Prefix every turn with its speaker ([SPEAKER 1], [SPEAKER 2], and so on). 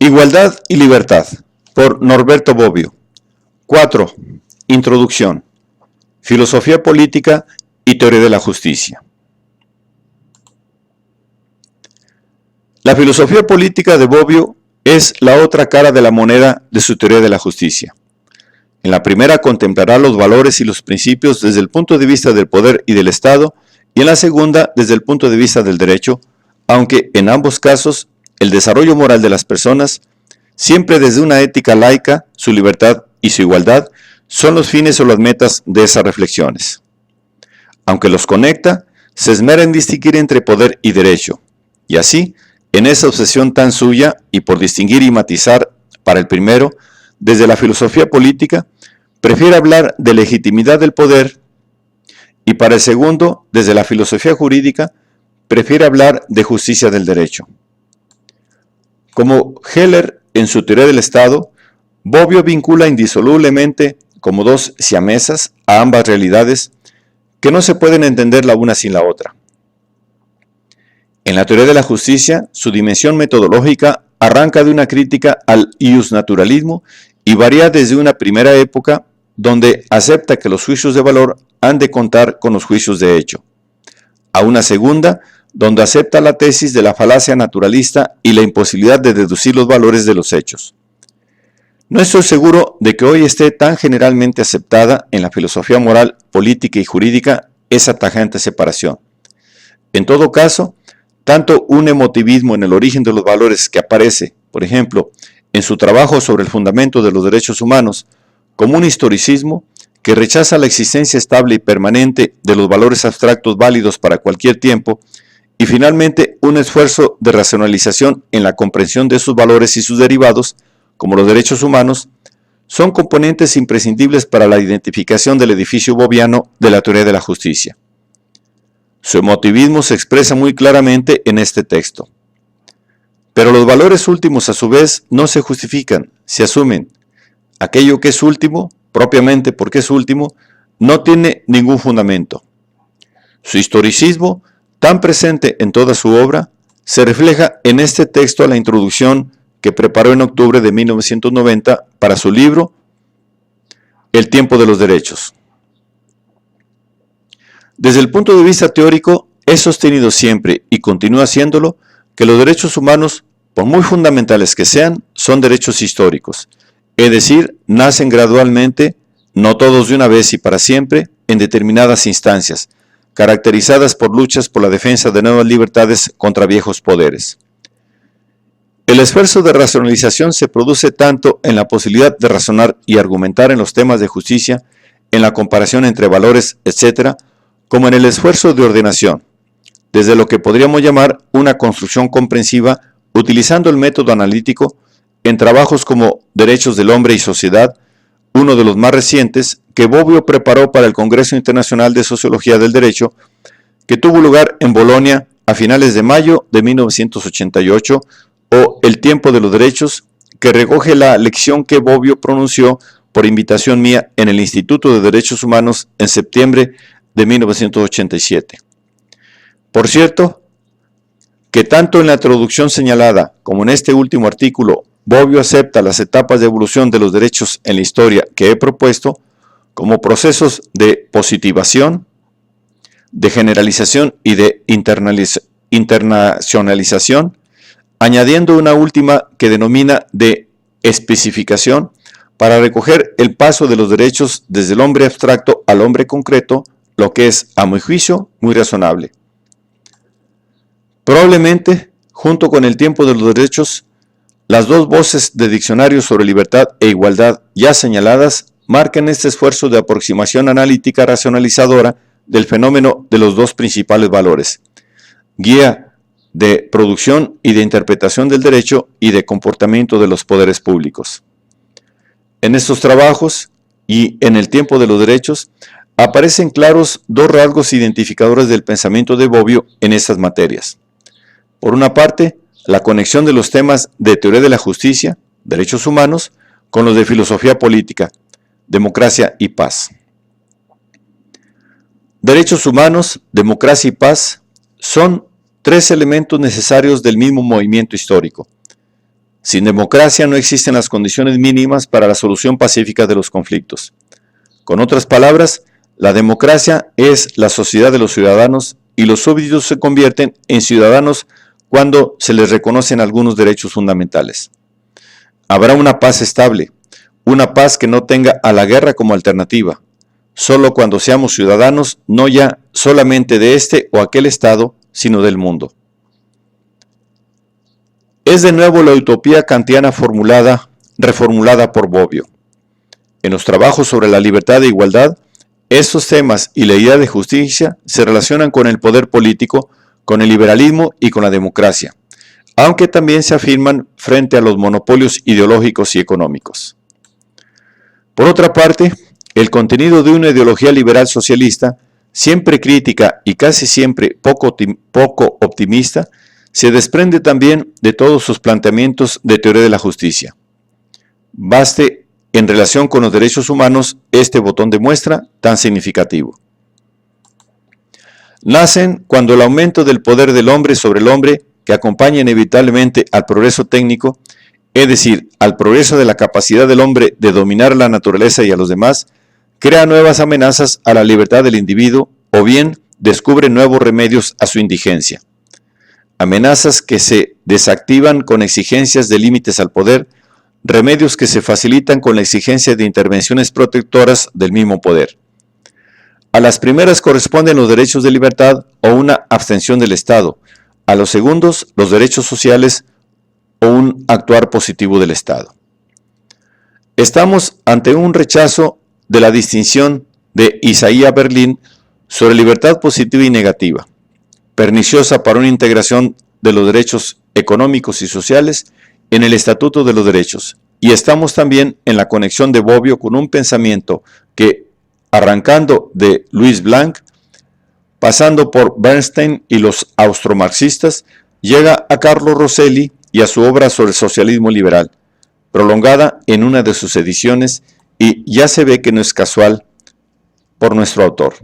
[SPEAKER 1] Igualdad y libertad, por Norberto Bobbio. 4. Introducción. Filosofía política y teoría de la justicia. La filosofía política de Bobbio es la otra cara de la moneda de su teoría de la justicia. En la primera contemplará los valores y los principios desde el punto de vista del poder y del Estado, y en la segunda desde el punto de vista del derecho, aunque en ambos casos el desarrollo moral de las personas, siempre desde una ética laica, su libertad y su igualdad, son los fines o las metas de esas reflexiones. Aunque los conecta, se esmera en distinguir entre poder y derecho, y así, en esa obsesión tan suya, y por distinguir y matizar para el primero, desde la filosofía política, prefiere hablar de legitimidad del poder, y para el segundo, desde la filosofía jurídica, prefiere hablar de justicia del derecho. Como Heller en su teoría del Estado, Bobbio vincula indisolublemente como dos siamesas a ambas realidades que no se pueden entender la una sin la otra. En la teoría de la justicia, su dimensión metodológica arranca de una crítica al iusnaturalismo y varía desde una primera época donde acepta que los juicios de valor han de contar con los juicios de hecho, a una segunda donde acepta la tesis de la falacia naturalista y la imposibilidad de deducir los valores de los hechos. No estoy seguro de que hoy esté tan generalmente aceptada en la filosofía moral, política y jurídica esa tajante separación. En todo caso, tanto un emotivismo en el origen de los valores que aparece, por ejemplo, en su trabajo sobre el fundamento de los derechos humanos, como un historicismo que rechaza la existencia estable y permanente de los valores abstractos válidos para cualquier tiempo, y finalmente un esfuerzo de racionalización en la comprensión de esos valores y sus derivados, como los derechos humanos, son componentes imprescindibles para la identificación del edificio bobbiano de la teoría de la justicia. Su emotivismo se expresa muy claramente en este texto. Pero los valores últimos a su vez no se justifican, se asumen. Aquello que es último, propiamente porque es último, no tiene ningún fundamento. Su historicismo, tan presente en toda su obra, se refleja en este texto a la introducción que preparó en octubre de 1990 para su libro El tiempo de los derechos. Desde el punto de vista teórico, he sostenido siempre, y continúa haciéndolo, que los derechos humanos, por muy fundamentales que sean, son derechos históricos, es decir, nacen gradualmente, no todos de una vez y para siempre, en determinadas instancias, caracterizadas por luchas por la defensa de nuevas libertades contra viejos poderes. El esfuerzo de racionalización se produce tanto en la posibilidad de razonar y argumentar en los temas de justicia, en la comparación entre valores, etc., como en el esfuerzo de ordenación, desde lo que podríamos llamar una construcción comprensiva utilizando el método analítico en trabajos como Derechos del Hombre y Sociedad, uno de los más recientes que Bobbio preparó para el Congreso Internacional de Sociología del Derecho, que tuvo lugar en Bolonia a finales de mayo de 1988, o El tiempo de los derechos, que recoge la lección que Bobbio pronunció por invitación mía en el Instituto de Derechos Humanos en septiembre de 1987. Por cierto, que tanto en la introducción señalada como en este último artículo, Bobbio acepta las etapas de evolución de los derechos en la historia que he propuesto como procesos de positivación, de generalización y de internacionalización, añadiendo una última que denomina de especificación para recoger el paso de los derechos desde el hombre abstracto al hombre concreto, lo que es, a mi juicio, muy razonable. Probablemente, junto con el tiempo de los derechos, las dos voces de diccionario sobre libertad e igualdad ya señaladas marcan este esfuerzo de aproximación analítica racionalizadora del fenómeno de los dos principales valores, guía de producción y de interpretación del derecho y de comportamiento de los poderes públicos. En estos trabajos y en el tiempo de los derechos aparecen claros dos rasgos identificadores del pensamiento de Bobbio en estas materias. Por una parte, la conexión de los temas de teoría de la justicia, derechos humanos, con los de filosofía política, democracia y paz. Derechos humanos, democracia y paz son tres elementos necesarios del mismo movimiento histórico. Sin democracia no existen las condiciones mínimas para la solución pacífica de los conflictos. Con otras palabras, la democracia es la sociedad de los ciudadanos y los súbditos se convierten en ciudadanos cuando se les reconocen algunos derechos fundamentales. Habrá una paz estable, una paz que no tenga a la guerra como alternativa, solo cuando seamos ciudadanos no ya solamente de este o aquel estado, sino del mundo. Es de nuevo la utopía kantiana reformulada por Bobbio. En los trabajos sobre la libertad e igualdad, estos temas y la idea de justicia se relacionan con el poder político, con el liberalismo y con la democracia, aunque también se afirman frente a los monopolios ideológicos y económicos. Por otra parte, el contenido de una ideología liberal socialista, siempre crítica y casi siempre poco optimista, se desprende también de todos sus planteamientos de teoría de la justicia. Baste en relación con los derechos humanos este botón de muestra tan significativo. Nacen cuando el aumento del poder del hombre sobre el hombre, que acompaña inevitablemente al progreso técnico, es decir, al progreso de la capacidad del hombre de dominar a la naturaleza y a los demás, crea nuevas amenazas a la libertad del individuo o bien descubre nuevos remedios a su indigencia. Amenazas que se desactivan con exigencias de límites al poder, remedios que se facilitan con la exigencia de intervenciones protectoras del mismo poder. A las primeras corresponden los derechos de libertad o una abstención del Estado, a los segundos los derechos sociales o un actuar positivo del Estado. Estamos ante un rechazo de la distinción de Isaiah Berlin sobre libertad positiva y negativa, perniciosa para una integración de los derechos económicos y sociales en el Estatuto de los Derechos, y estamos también en la conexión de Bobbio con un pensamiento que, arrancando de Louis Blanc, pasando por Bernstein y los austromarxistas, llega a Carlo Rosselli y a su obra sobre el socialismo liberal, prolongada en una de sus ediciones, y ya se ve que no es casual por nuestro autor.